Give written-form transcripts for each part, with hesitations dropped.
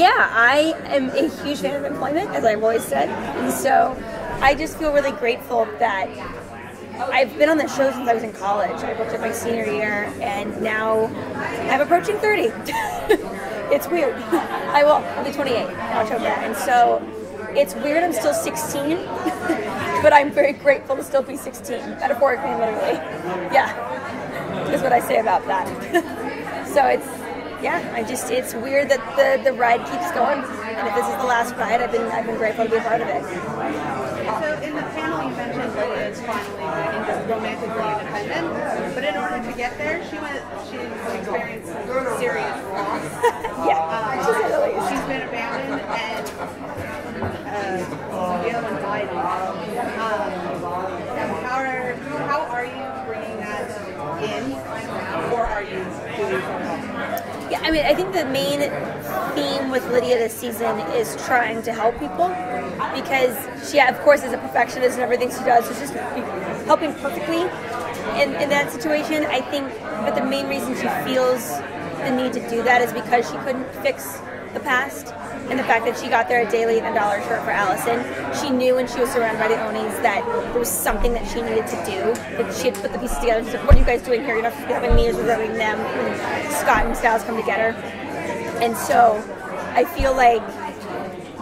Yeah, I am a huge fan of employment, as I've always said. And so I just feel really grateful that I've been on the show since I was in college. I booked it my senior year, and now I'm approaching 30. It's weird. I'll be 28 in October. And so it's weird I'm still 16, but I'm very grateful to still be 16, metaphorically and literally. Yeah, is what I say about that. So it's weird that the ride keeps going, and if this is the last ride, I've been grateful to be a part of it. So in the panel you mentioned Lydia is finally romantically independent, but in order to get there, she experienced serious loss. Yeah, she's been abandoned and divided. How are you bringing that in, or are you doing something? Yeah, I mean, I think the main theme with Lydia this season is trying to help people, because she, of course, is a perfectionist and everything she does, so she's just helping perfectly in that situation. I think, but the main reason she feels the need to do that is because she couldn't fix the past, and the fact that she got there a day late and a dollar short for Allison. She knew when she was surrounded by the Onis that there was something that she needed to do, that she had to put the pieces together. She's like, what are you guys doing here? You're not supposed to be having me, you're having them. And Scott and Styles come together. And so I feel like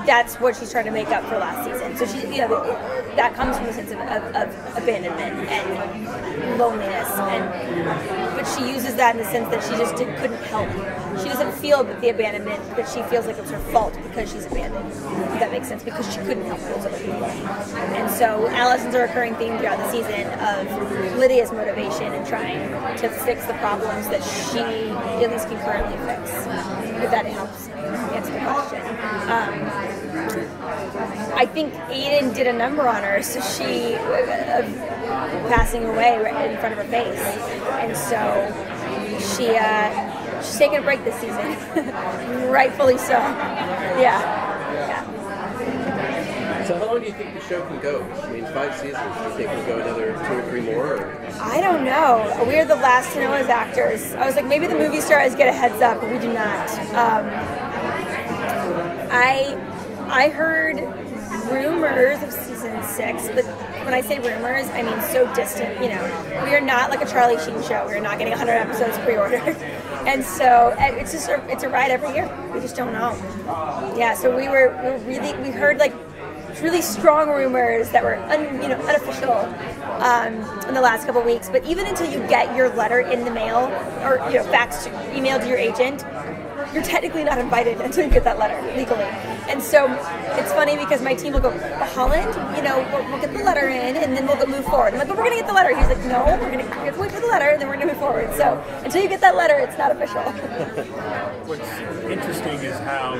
that's what she's trying to make up for last season. So she, that comes from a sense of abandonment and loneliness, but she uses that in the sense that she just couldn't help. She doesn't feel the abandonment, but she feels like it was her fault because she's abandoned. If that makes sense, because she couldn't help those other people. And so Allison's a recurring theme throughout the season of Lydia's motivation and trying to fix the problems that she at least can currently fix. If that helps answer the question. I think Aiden did a number on her, so she passing away right in front of her face, and so she's taking a break this season, rightfully so. Yeah. So how long do you think the show can go? I mean, 5 seasons. Do you think we'll go another 2 or 3 more? Or? I don't know. We're the last to know as actors. I was like, maybe the movie stars get a heads up, but we do not. I heard rumors of season 6, but when I say rumors, I mean so distant. We are not like a Charlie Sheen show. We are not getting 100 episodes pre-ordered, and so it's a ride every year. We just don't know. Yeah, so we heard like really strong rumors that were unofficial in the last couple of weeks. But even until you get your letter in the mail or emailed to your agent, you're technically not invited until you get that letter legally. And so it's funny because my team will go, Holland, we'll get the letter in and then we'll move forward. I'm like, but we're going to get the letter. He's like, no, we're going to wait for the letter and then we're going to move forward. So until you get that letter, it's not official. What's interesting is how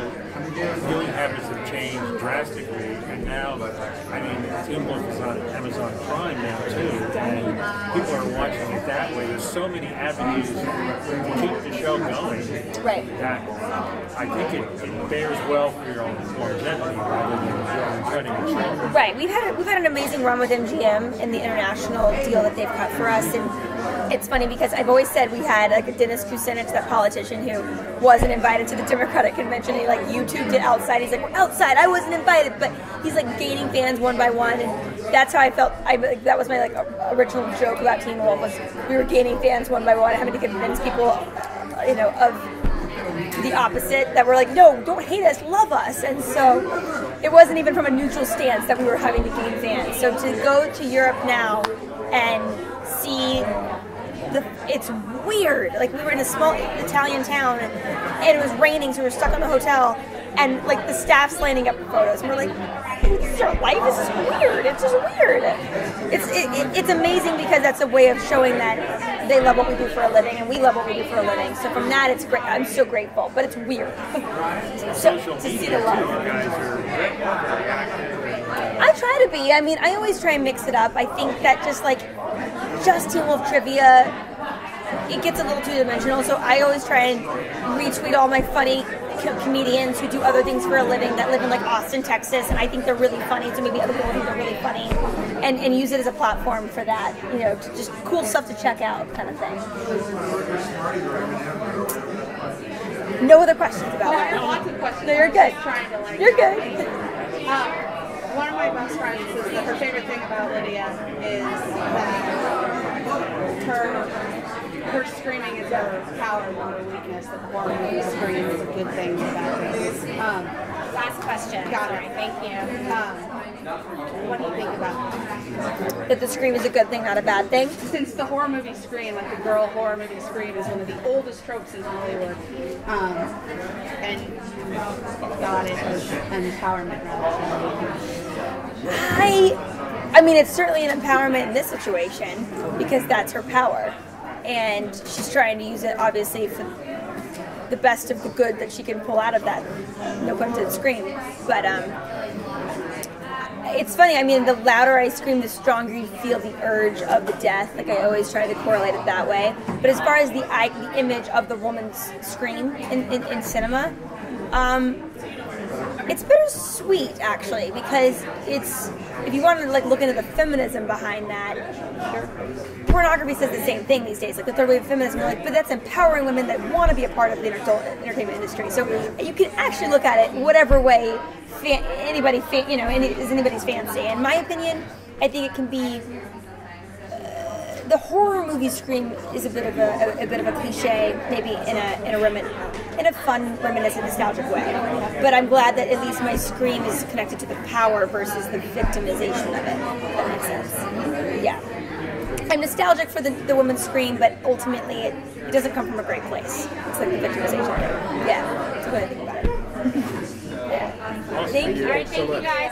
viewing habits have changed drastically. And now, Teen Wolf is on Amazon Prime now too. And people are watching it that way. There's so many avenues to keep the show going. Right. That I think it bears well for your own longevity rather than cutting it short. Right. We've had an amazing run with MGM in the international deal that they've cut for us, and it's funny because I've always said we had like a Dennis Kucinich, that politician who wasn't invited to the Democratic convention. He like YouTubed it outside. He's like, we're outside. I wasn't invited, but he's like gaining fans one by one, and that's how I felt. That was my original joke about Teen Wolf, was we were gaining fans one by one, having to convince people, of the opposite, that were like, no, don't hate us, love us. And so it wasn't even from a neutral stance that we were having to gain fans. So to go to Europe now and see it's weird. Like, we were in a small Italian town and it was raining, so we were stuck in the hotel, and like the staff's lining up for photos, and we're like, this is our life, this is weird, it's just weird. It's amazing because that's a way of showing that they love what we do for a living and we love what we do for a living. So from that, it's great. I'm so grateful, but it's weird. So to see the love. I try to be. I always try and mix it up. I think that just Teen Wolf trivia, it gets a little two-dimensional, so I always try and retweet all my funny comedians who do other things for a living that live in like Austin, Texas, and I think they're really funny, so maybe other people think they're really funny, and use it as a platform for that, to just cool stuff to check out kind of thing. No other questions about I have that. lots of questions. No, you're I'm good. just trying to like. You're good. One of my best friends says that her favorite thing about Lydia is that her screaming is her power, not her weakness. That the horror movie scream is a good thing about her. Last question. Got it. Sorry, thank you. What do you think about that? That the Scream is a good thing, not a bad thing. Since the horror movie Scream, like the girl horror movie Scream, is one of the oldest tropes in Hollywood, and got it as an empowerment rather than I mean, it's certainly an empowerment in this situation because that's her power, and she's trying to use it obviously for the best of the good that she can pull out of that. No pun intended, Scream, but it's funny. I mean, the louder I scream, the stronger you feel the urge of the death. Like I always try to correlate it that way. But as far as the image of the woman's scream in cinema, it's bittersweet actually, because it's, if you want to like look into the feminism behind that, pornography says the same thing these days. Like the third wave of feminism, we're like, but that's empowering women that want to be a part of the entertainment industry. So you can actually look at it whatever way is anybody's fancy. In my opinion, I think it can be. The horror movie Scream is a bit of a cliche, maybe in a fun, reminiscent, nostalgic way. But I'm glad that at least my Scream is connected to the power versus the victimization of it. If that makes sense. Yeah. I'm nostalgic for the woman's Scream, but ultimately it doesn't come from a great place. It's like the victimization thing. Yeah. That's what I think about it. Yeah. Thank you. All right, thank you guys.